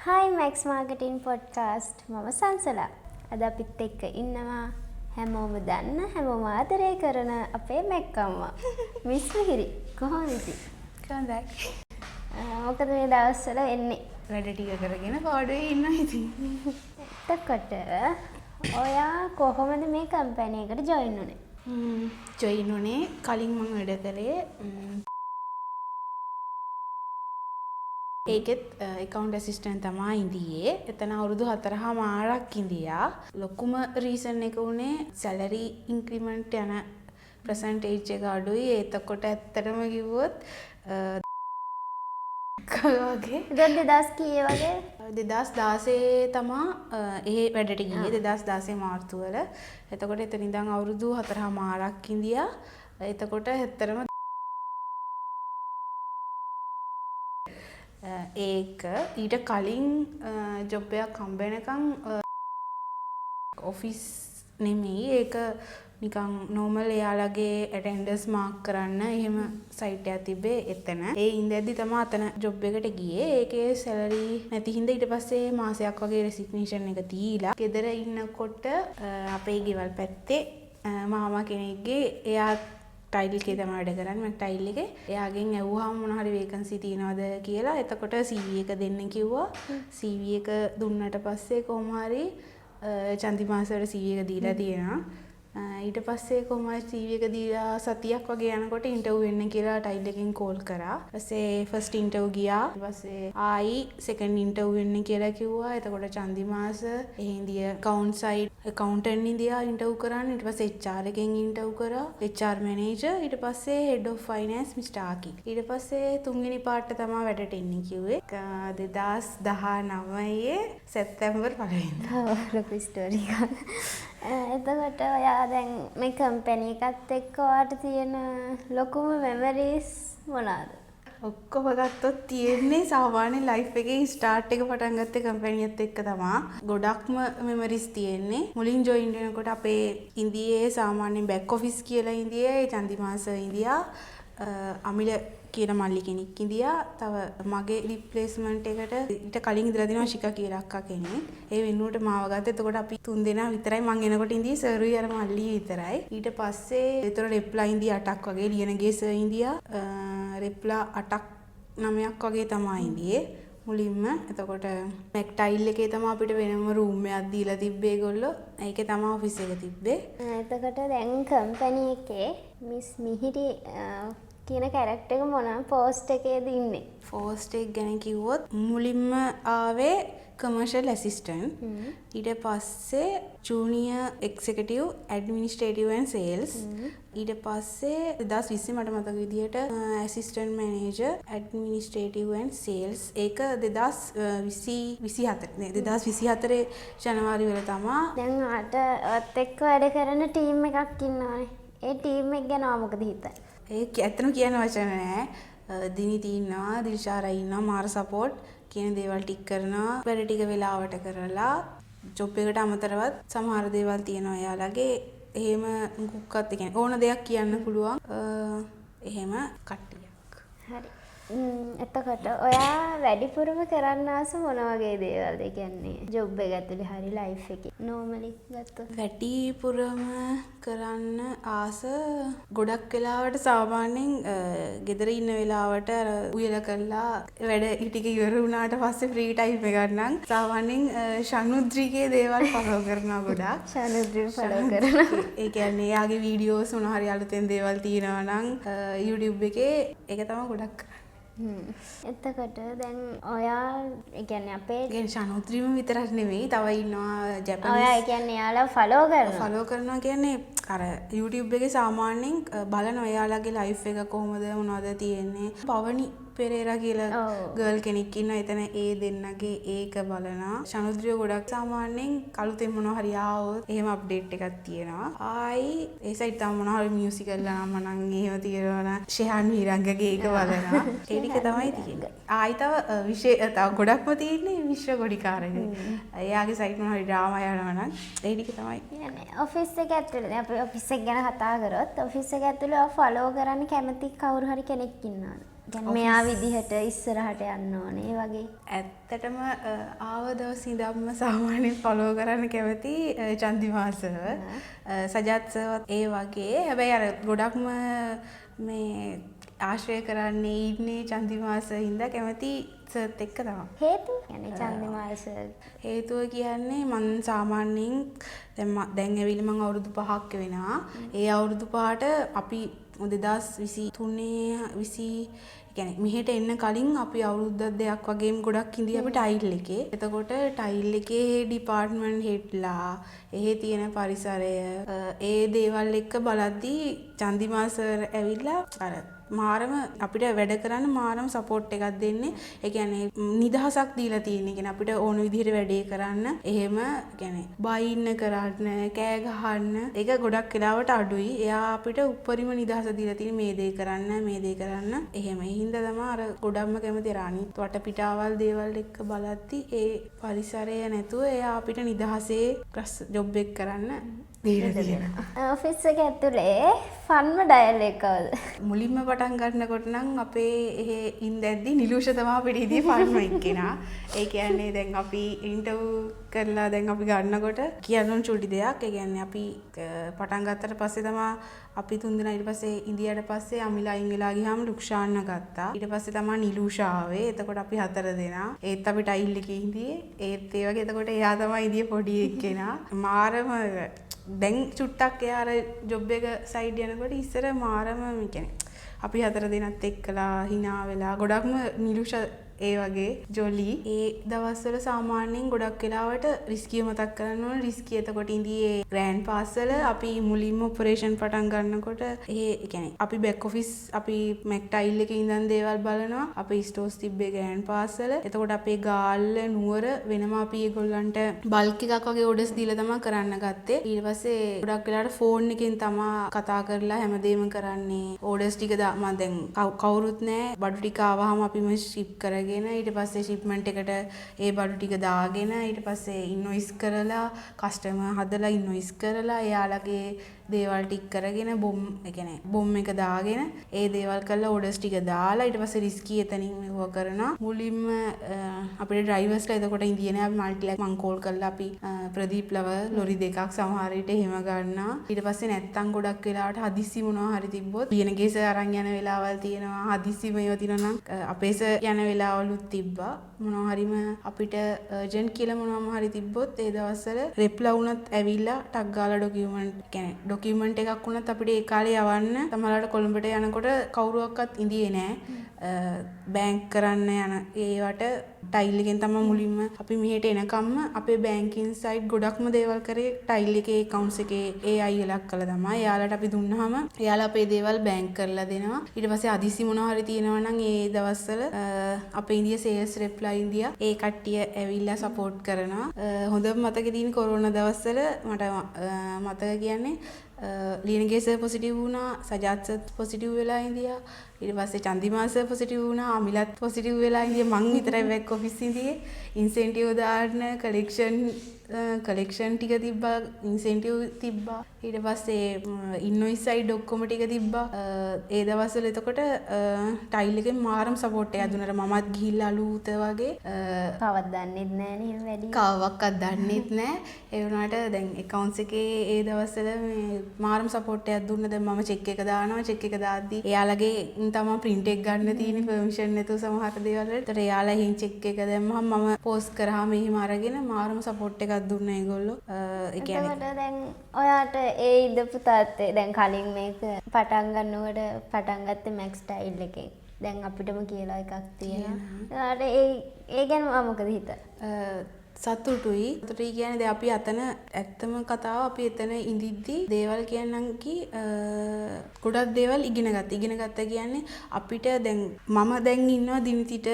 Hi Max Marketing Podcast. මම සංසලා. අද අපිත් එක්ක ඉන්නවා හැමෝම දන්න හැමෝම ආදරය කරන අපේ මැක් අම්මා. මිස් මිහිරි කොහොමද ඉතින්? හොඳයි. මොකද මේ දවස්වල එන්නේ? වැඩ ටික කරගෙන පාඩුවේ ඉන්නවා ඉතින්. එතකොට ඔයා කොහොමද මේ කම්පැනි එකට ජොයින් වුනේ? ජොයින් වුණේ කලින් මම වැඩ කළේ ඒකෙත් account assistant තමයි ඉඳියේ. එතන අවුරුදු 4.5 ඉඳියා. ලොකුම රීසන් එක උනේ salary increment යන percentage එක අඩුයි. එතකොට ඇත්තටම කිව්වොත් වගේ 2000 කීයේ වගේ? 2016 තමා ඒ වැඩට ගියේ 2016 මාර්තු වල. එතකොට එතන ඉඳන් අවුරුදු 4.5 ඉඳියා. එතකොට ඇත්තටම ඒක ඊට කලින් ජොබ් එකක් හම්බ වෙනකන් ඔෆිස් නෙමෙයි ඒක නිකන් නෝමල් එයාලගේ ඇටෙන්ඩන්ස් මාක් කරන්න එහෙම සයිට් එකක් තිබ්බේ එතන. ඒ ඉඳද්දි තමයි අතන ජොබ් එකට ගියේ. ඒකේ සැලරි නැති හින්දා ඊට පස්සේ මාසයක් වගේ රෙසිග්නේෂන් එක දීලා ගෙදර ඉන්නකොට අපේ ගෙවල් පැත්තේ මාමා කෙනෙක්ගේ එයා ටයිල් එකේ තමයි වැඩ කරන්නේ. මම ටයිල් එකේ එයාගෙන් ඇහුවාම මොන හරි වේකන්සි තියෙනවද කියලා. එතකොට CV එක දෙන්න කිව්වා. CV එක දුන්නට පස්සේ කොහොම හරි චන්දි මාසෙට CV එක දීලා තියෙනවා. ඊට පස්සේ කොහොම හරි CV එක දීලා සතියක් වගේ යනකොට ඉන්ටර්විව් වෙන්න කියලා ටයිල් එකෙන් කෝල් කරා. ඊපස්සේ ෆස්ට් ඉන්ටර්විව් ගියා. ඊපස්සේ ආයි සෙකන්ඩ් ඉන්ටර්විව් වෙන්න කියලා කිව්වා. එතකොට චන්දි මාස එහෙන්දිය account side accountant India interview කරන්න. ඊට පස්සේ HR එකෙන් ඉන්ටර්විව් කරා. HR manager ඊට පස්සේ head of finance Mr. Aki. ඊට පස්සේ තුන්වෙනි පාර්ට් තමයි වැඩට එන්නේ කිව්වේ. 2019 සැප්තැම්බර් 1 වෙනිදා. ලොකු ස්ටෝරි එකක්. එතකොට ඔයා දැන් මේ කම්පැනි එකත් එක්ක ඔයාට තියෙන ලොකුම මෙමරිස් මොනවාද? ඔක්කොම ගත්තොත් තියෙන්නේ සාමාන්‍ය ලයිෆ් එකේ ස්ටාර්ට් එක පටන් ගත්තේ කම්පැනි එකත් එක්ක තමයි. ගොඩක්ම මෙමරිස් තියෙන්නේ. මුලින් ජොයින් වෙනකොට අපේ ඉන්දියේ සාමාන්‍යයෙන් බෑක් ඔෆිස් කියලා ඉන්දියේ චන්දිමාස ඉන්දියා අමිල කියන මල්ලි කෙනෙක් ඉඳියා. තව මගේ රිප්ලේස්මන්ට් එකට ඊට කලින් ඉඳලා දිනවා ශිකා කියලා අක්කා කෙනෙක්. ඒ වෙනුවට මාව ගත්තා. එතකොට අපි 3 දෙනා විතරයි මං එනකොට ඉඳී සර්ුයි අර මල්ලි විතරයි. ඊට පස්සේ ඒතර රෙප්ලා ඉඳී 8ක් වගේ ලියනගේ සර් ඉඳියා. රෙප්ලා 8ක් 9ක් වගේ තමයි ඉඳියේ. මුලින්ම එතකොට මැක් ටයිල් එකේ තමයි අපිට වෙනම රූම් එකක් දීලා තිබ්බේ ඒගොල්ලෝ. ඒකේ තමයි ඔෆිස් එක තිබ්බේ. එතකොට දැන් කම්පැනි එකේ මිස් මිහිරි කියන කැරක්ටර් එක මොන පෝස්ට් එකේද ඉන්නේ? පෝස්ට් එක ගැන කිව්වොත් මුලින්ම ආවේ කමර්ෂල් ඇසිස්ටන්ට්. ඊට පස්සේ junior executive administrative and sales. ඊට පස්සේ 2020 මට මතක විදියට assistant manager administrative and sales. ඒක 2024 ජනවාරි වල තමයි. දැන් ඔයාට එක්ක වැඩ කරන ටීම් එකක් ඉන්නවනේ. ඒ ටීම් එක ගැන මොකද හිතන්නේ? ඒක ඇත්තම කියන වචන නෑ. දිනිති ඉන්නවා, දිල්ෂාරා ඉන්නවා, මාර සපෝට් කියන දේවල් ටික කරනවා. වැඩ ටික වෙලාවට කරලා ජොබ් එකට අමතරවත් සමහර දේවල් තියෙනවා එයාලගේ. එහෙම මුකුක්වත් ඒ කියන්නේ ඕන දෙයක් කියන්න පුළුවන්. එහෙම කට්ටියක්. හරි. එතකොට ඔයා වැඩිපුරම කරන්න ආස මොන වගේ දේවල්ද? ඒ කියන්නේ ජොබ් එක ඇතුලේ හරි ලයිෆ් එකේ නෝමලි ගත්තොත් වැඩිපුරම කරන්න ආස ගොඩක් වෙලාවට සාමාන්‍යයෙන් ගෙදර ඉන්න වෙලාවට උයලා කරලා වැඩ ටික ඉවර වුණාට පස්සේ ෆ්‍රී ටයිම් එකක් නම් සාමාන්‍යයෙන් ශනුද්‍රිගේ දේවල් ෆලෝ කරනවා ගොඩක්. ශනුද්‍රි ෆලෝ කරනවා. ඒ කියන්නේ එයාගේ වීඩියෝස් මොන හරි අලුතෙන් දේවල් තියෙනවා නම් YouTube එකේ ඒක තමයි ගොඩක් කරන්නේ. එතකොට දැන් ඔයා ඒ කියන්නේ අපේ ශනුද්‍රිම විතරක් නෙවෙයි තව ඉන්නවා ජැපනීස්. ඔයා ඒ කියන්නේ එයාලා ෆලෝ කරනවා. ෆලෝ කරනවා කියන්නේ අර YouTube එකේ සාමාන්‍යයෙන් බලන ඔයාලගේ ලයිෆ් එක කොහොමද මොනවද තියෙන්නේ. පවනි පෙරේරා කියලා ගර්ල් කෙනෙක් ඉන්නවා. එතන ඒ දෙන්නගේ ඒක බලනවා. ශනුද්‍රිය ගොඩක් සාමාන්‍යයෙන් කලුතෙන් මොනවා හරි ආවොත් එහෙම අප්ඩේට් එකක් තියෙනවා. ආයි ඒ සයිඩ් තම මොනවා හරි මියුසිකල් නම් මනම් එහෙම තියෙනවා නම් ෂෙහාන් මීරංගගේ ඒක බලනවා. ඒ ටික තමයි තියෙන්නේ. ආයි තව තව ගොඩක්ම තියෙන්නේ විශ්ව ගොඩිකාරක. එයාගේ සයිඩ් මොනවා හරි ඩ්‍රාමා යනවා නම් ඒ ටික තමයි. يعني ඔෆිස් එක ඇතුලේ අපි ඔෆිස් එක ගැන කතා කරොත් ඔෆිස් එක ඇතුලේ ඔයා ෆලෝ කරන්න කැමති කවුරු හරි කෙනෙක් ඉන්නවද? දැන් මෙයා විදිහට ඉස්සරහට යන්න ඕනේ වගේ. ඇත්තටම ආව දවස් ඉඳන්ම සාමාන්‍යයෙන් ෆලෝ කරන්න කැමති චන්දිමාසව සජාත්සවත් ඒ වගේ. හැබැයි අර ගොඩක්ම මේ ආශ්‍රය කරන්නේ ඉන්නේ චන්දිමාස හින්දා කැමති සර්ත් එක්ක තමයි. හේතුව يعني චන්දිමාස හේතුව කියන්නේ මං සාමාන්‍යයෙන් දැන් ඇවිල්ලා මං අවුරුදු 5ක් වෙනවා. ඒ අවුරුදු 5ට අපි 2023 20 කියන්නේ මෙහෙට එන්න කලින් අපි අවුරුද්දක් දෙකක් වගේම ගොඩක් ඉඳී අපි ටයිල් එකේ. එතකොට ටයිල් එකේ ඩිපාර්ට්මන්ට් හෙඩ්ලා එහෙ තියෙන පරිසරය ඒ දේවල් එක්ක බලද්දී චන්දිමා සර් ඇවිල්ලා අර මාරම අපිට වැඩ කරන්න මාරම සපෝට් එකක් දෙන්නේ. ඒ කියන්නේ නිදහසක් දීලා තියෙන. කියන්නේ අපිට ඕන විදිහට වැඩේ කරන්න. එහෙම කියන්නේ බයින්න කරන්න, කෑ ගහන්න. ඒක ගොඩක් වෙලාවට අඩුයි. එයා අපිට උපරිම නිදහස දීලා තියෙන මේ දේ කරන්න, මේ දේ කරන්න. එහෙම. ඒ හින්දා තමයි අර ගොඩක්ම කැමති අනිත් වටපිටාවල් දේවල් එක්ක බලද්දි ඒ පරිසරය නැතුව එයා අපිට නිදහසේ ජොබ් එක කරන්න දීලා තියෙනවා. ඔෆිස් එක ඇතුලේ ෆන්ම ඩයල් එකවද? මුලින්ම පටන් ගන්නකොට නම් අපේ එහෙ ඉඳද්දි නිලූෂ තමයි අපිට ඉදී ෆන්ම එක්කෙනා. ඒ කියන්නේ දැන් අපි ඉන්ටර්විව් කරලා දැන් අපි ගන්නකොට කියන්න චුටි දෙයක්. ඒ කියන්නේ අපි පටන් ගත්තට පස්සේ තමයි අපි තුන් දෙනා ඊට පස්සේ ඉන්දියාවට පස්සේ අමිලා අයින් වෙලා ගියාම ලුක්ෂාන්න ගත්තා. ඊට පස්සේ තමයි නිලූෂා ආවේ. එතකොට අපි හතර දෙනා. ඒත් අපි ටයිල් එකේ හිටියේ. ඒත් ඒ වගේ එතකොට එයා තමයි ඉදී පොඩි එක්කෙනා. මාරම දැන් චුට්ටක් එයා අර ජොබ් එක සයිඩ් යනකොට ඉස්සර මාරම කියන්නේ අපි හතර දෙනත් එක්කලා hina වෙලා ගොඩක්ම නිලුෂ ඒ වගේ ජොලි ඒ දවස්වල සාමාන්‍යයෙන් ගොඩක් වෙලාවට රිස්කිය මතක් කරන්න ඕන. රිස්කිය එතකොට ඉඳී ග්‍රෑන්ඩ් පාස් වල අපි මුලින්ම ඔපරේෂන් පටන් ගන්නකොට ඒ කියන්නේ අපි බෑක් ඔෆිස් අපි මැක් ටයිල් එකේ ඉඳන් දේවල් බලනවා. අපි ස්ටෝස් තිබ්බේ ග්‍රෑන්ඩ් පාස් වල. එතකොට අපේ ගාල්ල නුවර වෙනම අපි ඒගොල්ලන්ට බල්ක් එකක් වගේ ඕඩර්ස් දීලා තමයි කරන්න ගත්තේ. ඊට පස්සේ ගොඩක් වෙලාවට ෆෝන් එකෙන් තමයි කතා කරලා හැමදේම කරන්නේ. ඕඩර්ස් ටික මම දැන් කවුරුත් නැහැ. බඩු ටික ආවහම අපිම ෂිප් කරගෙන ඊට පස්සේ ෂිප්මන්ට් එකට ඒ බඩු ටික දාගෙන ඊට පස්සේ ඉන්වොයිස් කරලා කස්ටමර් හදලා ඉන්වොයිස් කරලා එයාලගේ දේවල් ටික කරගෙන බොම් එක දාගෙන ඒ දේවල් කරලා ඕඩර්ස් ටික දාලා ඊට පස්සේ රිස්කි එතනින් මෙව කරනවා. මුලින්ම අපේ ඩ්‍රයිවර්ස්ලා එතකොට ඉන්දියනේ අපි මල්ටිලැක් මං කෝල් කරලා අපි ප්‍රදීප් ලව ලොරි දෙකක් සමහර විට එහෙම ගන්නවා. ඊට පස්සේ නැත්තම් ගොඩක් වෙලාවට හදිස්සි මොනවා හරි තිබ්බොත් පියනගේස අරන් යන වෙලාවල් තියෙනවා. හදිස්සි මේව තියෙනවා නම් අපේස යන වෙලාවලුත් තිබ්බා. මොනවා හරිම අපිට අර්ජන්ට් කියලා මොනවාම හරි තිබ්බොත් ඒ දවස්වල රෙප්ලා වුණත් ඇවිල්ලා ටක් ගාලා ඩොකියුමන්ට් එකක් වුණත් අපිට ඒ කාලේ යවන්න සමහරවිට කොළඹට යනකොට කවුරුවක්වත් ඉඳියේ නැහැ. බැංක් කරන්න යන ඒවට ටයිල් එකෙන් තමයි මුලින්ම අපි මෙහෙට එනකම්ම අපේ බැංකින් සයිඩ් ගොඩක්ම දේවල් කරේ ටයිල් එකේ accounts එකේ ඒ අයියලක් කළා තමයි. එයාලට අපි දුන්නාම එයාලා අපේ දේවල් බැංක් කරලා දෙනවා. ඊට පස්සේ අදිසි මොනවා හරි තියෙනවා නම් ඒ දවස්වල අපේ ඉන්දියා සේල්ස් රෙප්ලා ඉන්දියා ඒ කට්ටිය ඇවිල්ලා සපෝට් කරනවා. හොඳම මතකේ තියෙන කොරෝනා දවස්වල මට මතක කියන්නේ ලියනගේ සර් පොසිටිව් වුණා, සජාත් සර් පොසිටිව් වෙලා ඉඳියා. ඊට පස්සේ චන්දිමා සර් පොසිටිව් වුණා, අමිලත් පොසිටිව් වෙලා ඉඳියා. මං විතරයි බෑක් ඔෆිස් ඉඳියේ. ඉන්සෙන්ටිව් දාන්න කලෙක්ෂන් ටික තිබ්බා, ඉන්සෙන්ටිව් තිබ්බා. ඊට පස්සේ ඉන්වොයිස් සයිඩ් ඔක්කොම ටික තිබ්බා. ඒ දවස්වල එතකොට ටයිල් එකෙන් මාරම සපෝට් එකක් දුන්නාට මමත් ගිහිල්ලා අලුත වගේ කවවත් දන්නෙත් නැහැ නේ වැඩි. කවවක්වත් දන්නෙත් නැහැ. ඒ වුණාට දැන් accounts එකේ ඒ දවස්වල මේ මාරම සපෝට් එකක් දුන්න. දැන් මම චෙක් එක දානවා. චෙක් එක දාද්දි එයාලගේ තමයි print එක ගන්න තියෙන්නේ permission නැතුව සමහර දේවල් වලට. ඒතර එයාලා එහෙන් චෙක් එක දැම්මම මම post කරාම එහෙම අරගෙන මාරම සපෝට් එකක් දුන්නා ඒගොල්ලෝ. ඒ කියන්නේ එතකොට දැන් ඔයාට ඒ ඉඳපු තාත්තේ දැන් කලින් මේක පටන් ගන්නකොට පටන් ගත්තේ මැක්ස් ටයිල් එකෙන්. දැන් අපිටම කියලා එකක් තියෙනවා. ඒකට ඒ ගැන මොකද හිතන්නේ? සතුටුයි. සතුටුයි කියන්නේ දැන් අපි අතන ඇත්තම කතාව අපි එතන ඉඳිද්දි දේවල් කියන්නම් ගොඩක් දේවල් ඉගෙන ගත්තා කියන්නේ අපිට දැන් මම දැන් ඉන්නවා දිනිතිට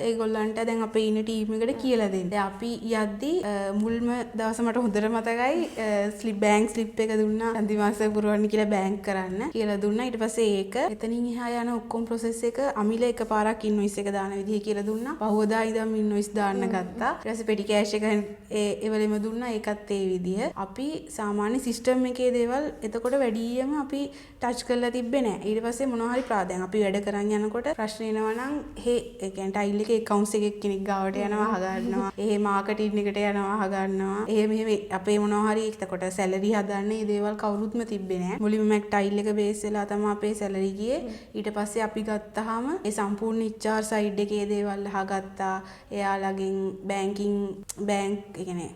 ඒගොල්ලන්ට දැන් අපේ ඉන්න ටීම් එකට කියලා දෙන්න. දැන් අපි යද්දි මුල්ම දවස මට හොඳට මතකයි බැංක් ස්ලිප් එක දුන්නා. චන්දිමාස පුරවන්න කියලා බැංක් කරන්න කියලා දුන්නා. ඊට පස්සේ ඒක එතනින් එහා යන ඔක්කොම process එක අමිල එකපාරක් ඉන්වොයිස් එක දාන විදිහ කියලා දුන්නා. පහුවදා ඉඳන් ඉන්වොයිස් දාන්න ගත්තා. ඊට පස්සේ පෙටි කෑෂ් එක එවලෙම දුන්නා ඒකත් ඒ විදිහ. අපි සාමාන්‍ය සිස්ටම් එකේ දේවල් එතකොට වැඩියෙන්ම අපි ටච් කරලා තිබ්බේ නැහැ. ඊට පස්සේ මොනවා හරි ප්‍රාදයන් අපි වැඩ කරන් යනකොට ප්‍රශ්න එනවා නම් ඒ කියන්නේ ටයිල් එකේ accounts එකේ කෙනෙක් ගාවට යනවා අහගන්නවා. එහෙ මාකටිං එකට යනවා අහගන්නවා. මෙහෙම අපේ මොනවා හරි එතකොට සැලරි හදන්නේ මේ දේවල් කවුරුත්ම තිබ්බේ නැහැ. මුලින්ම ටයිල් එක බේස් වෙලා තමයි අපේ සැලරි ගියේ. ඊට පස්සේ අපි ගත්තාම ඒ සම්පූර්ණ HR සයිඩ් එකේ දේවල් අහගත්තා. එයාලගෙන් බෑන්ක් ඒ කියන්නේ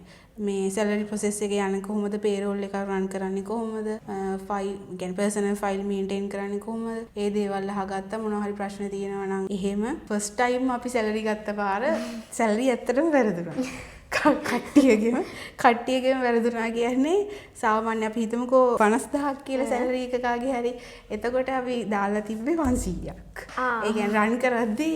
මේ සැලරි ප්‍රොසෙස් එක යන්නේ කොහොමද, පේරෝල් එක රන් කරන්නේ කොහොමද, ෆයිල් කියන්නේ පර්සනල් ෆයිල් මේන්ටේන් කරන්නේ කොහොමද, ඒ දේවල් අහගත්තා. මොනවා හරි ප්‍රශ්න තියෙනවා නම් එහෙම ෆස්ට් ටයිම් අපි සැලරි ගත්ත පාර සැලරි ඇත්තටම වැරදුනා. කට්ටියගේම වැරදුනා කියන්නේ සාමාන්‍ය අපි හිතමුකෝ 50000ක් කියලා සැලරි එකකගේ හරි. එතකොට අපි දාලා තිබ්බේ 500ක්. ඒ කියන්නේ රන් කරද්දී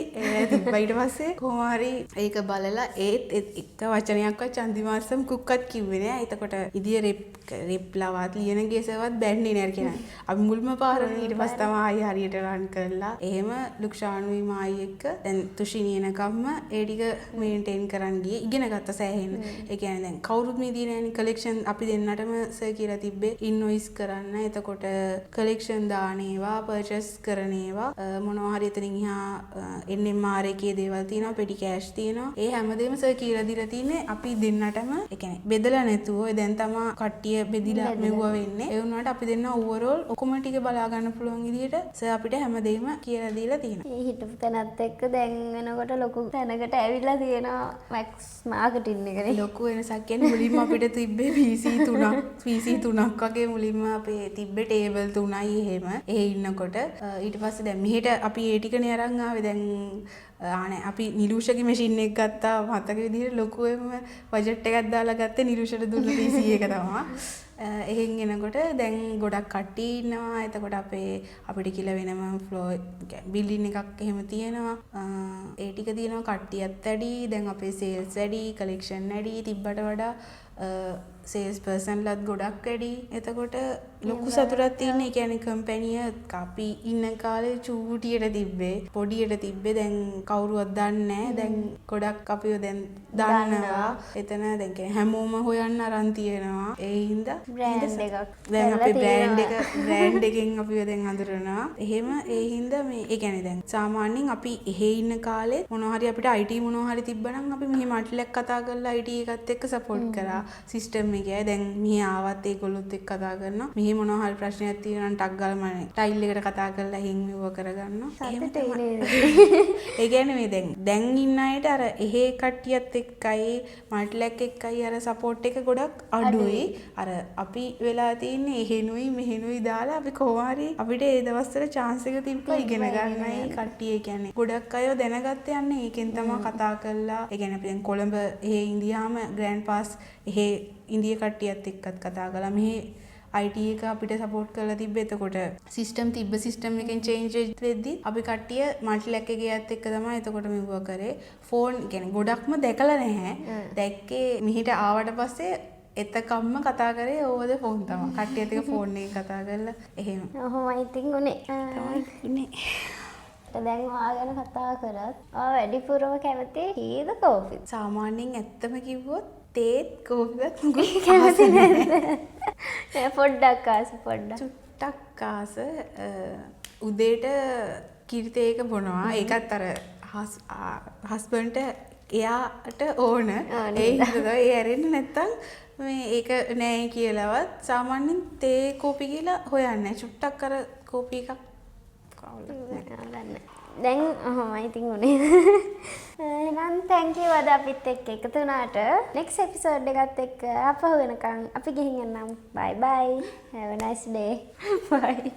ඊට පස්සේ කොහොම හරි ඒක බලලා ඒත් එක වචනයක්වත් චන්දිමාස්සම් කුක්කත් කිව්වේ නෑ. එතකොට ඉදිය රෙප්ලවත් ලියන ගේසවත් බැන්නේ නෑ කියලා. අපි මුල්ම පාරනේ ඊට පස්සේ තමයි ආයි හරියට රන් කරලා එහෙම ලුක්ෂානුයි මායි එක්ක දැන් තුෂිනියනකම්ම ඒ ටික මේන්ටේන් කරන් ගියේ. ඉගෙන ගත්ත සෑහෙන. ඒ කියන්නේ දැන් කවුරුත් මේ දින නෑනේ කලෙක්ෂන් අපි දෙන්නටම සර් කියලා තිබ්බේ ඉන්වොයිස් කරන්න. එතකොට කලෙක්ෂන් දාන ඒවා, පර්චේස් කරන ඒවා මොනවා හරි එතනින් එහා NMR එකේ දේවල් තියෙනවා, පෙටි කෑෂ් තියෙනවා. ඒ හැමදේම සර් කියලා දීලා තින්නේ අපි දෙන්නටම ඒ කියන්නේ බෙදලා නැතුව. දැන් තමයි කට්ටිය බෙදිලා මෙවුවා වෙන්නේ. ඒ වුණාට අපි දෙන්න ඕවරෝල් ඔක්කොම ටික බලා ගන්න පුළුවන් විදිහට සර් අපිට හැමදේම කියලා දීලා තියෙනවා. ඒ හිටපු තැනත් එක්ක දැන් වෙනකොට ලොකු තැනකට ඇවිල්ලා තියෙනවා මැක්ස් මාකටින් එකනේ. ලොකු වෙනසක් කියන්නේ මුලින්ම අපිට තිබ්බේ PC 3ක් වගේ මුලින්ම අපේ තිබ්බේ ටේබල් 3යි එහෙම. එහෙ ඉන්නකොට ඊට පස්සේ දැන් මෙහෙට අපි ඒ ටිකනේ අරන් ආවේ. දැන් අපි නිලූෂගේ මැෂින් එක ගත්තා. මතක විදිහට ලොකුවෙම බජට් එකක් දාලා ගත්තේ නිලූෂට දුන්න PC එක තමයි. එහෙන් එනකොට දැන් ගොඩක් කට්ටිය ඉන්නවා. එතකොට අපිට කියලා වෙනම ෆ්ලෝ බිල්ඩින් එකක් එහෙම තියෙනවා. ඒ ටික තියෙනවා. කට්ටියත් වැඩි. දැන් අපේ සේල්ස් වැඩි, කලෙක්ෂන් වැඩි. තිබ්බට වඩා සේල්ස් පර්සන්ලත් ගොඩක් වැඩි. එතකොට ලොකු සතුටක් තියෙන. ඒ කියන්නේ කම්පැනිය අපි ඉන්න කාලේ චූටියට තිබ්බේ, පොඩියට තිබ්බේ. දැන් කවුරුවත් දන්නේ නැහැ. දැන් ගොඩක් අපිව දැන් දන්නවා. එතන දැන් කියන්නේ හැමෝම හොයන්න අරන් තියෙනවා. ඒ හින්දා බ්‍රෑන්ඩ් එකක් දැන් අපේ බ්‍රෑන්ඩ් එකෙන් අපිව දැන් අඳුරනවා. එහෙම ඒ හින්දා මේ ඒ කියන්නේ දැන් සාමාන්‍යයෙන් අපි එහෙ ඉන්න කාලේ මොනවා හරි අපිට IT මොනවා හරි තිබ්බනම් අපි මෙහෙම අටලක් කතා කරලා IT එකත් එක්ක සපෝට් කරා. සිස්ටම් එකේ දැන් මෙහි ආවත් ඒගොල්ලොත් එක්ක කතා කරනවා. මෙහි මොනවා හරි ප්‍රශ්නයක් තියෙනවා නම් ටක් ගාලා මම ටයිල් එකට කතා කරලා හින් මෙව කරගන්නවා. එහෙම තමයි. ඒ කියන්නේ මේ දැන් ඉන්න අයට අර එහෙ කට්ටියත් එක්කයි මල්ටිලැක් එක්කයි අර සපෝට් එක ගොඩක් අඩුයි. අර අපි වෙලා තියෙන්නේ එහෙනුයි මෙහෙනුයි දාලා අපි කොහොම හරි අපිට ඒ දවස්වල chance එක තිබ්බා ඉගෙන ගන්නයි කට්ටිය කියන්නේ. ගොඩක් අය දැනගත්ත යන්නේ ඒකෙන් තමයි කතා කරලා. ඒ කියන්නේ අපි දැන් කොළඹ එහෙ ඉන්දියාම ග්‍රෑන්ඩ් පාස් එහෙ ඉන්දිය කට්ටියත් එක්කත් කතා කළා. මෙහෙ IT එක අපිට සපෝට් කරලා තිබ්බේ. එතකොට සිස්ටම් එකෙන් චේන්ජ් වෙද්දි අපි කට්ටිය මල්ටිලැක් එකේත් එක්ක තමයි එතකොට මෙවුවා කරේ. ෆෝන් කියන්නේ ගොඩක්ම දැකලා නැහැ. දැක්කේ මිහිට ආවට පස්සේ එතකම්ම කතා කරේ ඕවද ෆෝන් තමයි. කට්ටියත් එක්ක ෆෝන් එකේ කතා කරලා එහෙම. ඔහොමයි ඉතින් උනේ. දැන් ඔයා ගැන කතා කරත් ඔයා වැඩිපුරම කැමති ටීද කෝෆිද? සාමාන්‍යයෙන් ඇත්තම කිව්වොත් තේත් කෝෆිවත් කැමති නේද? පොඩ්ඩක් ආස පොඩ්ඩක්. චුට්ටක් ආස. උදේට කිරිතේක බොනවා. ඒකත් අර හස්බන්ඩ්ට එයාට ඕන. ඒ හින්දා ඒ ඇරෙන්නේ නැත්තම් මේ ඒක නෑ කියලාවත් සාමාන්‍යයෙන් තේ කෝපි කියලා හොයන්නේ. චුට්ටක් අර කෝපි එකක් දැන් ඔහොමයි ඉතින් උනේ. එහෙනම් thank you අද අපිත් එක්ක එකතු වුණාට. next episode එකත් එක්ක අපහු වෙනකන් අපි ගිහින් යන්නම්. bye bye. have a nice day. bye.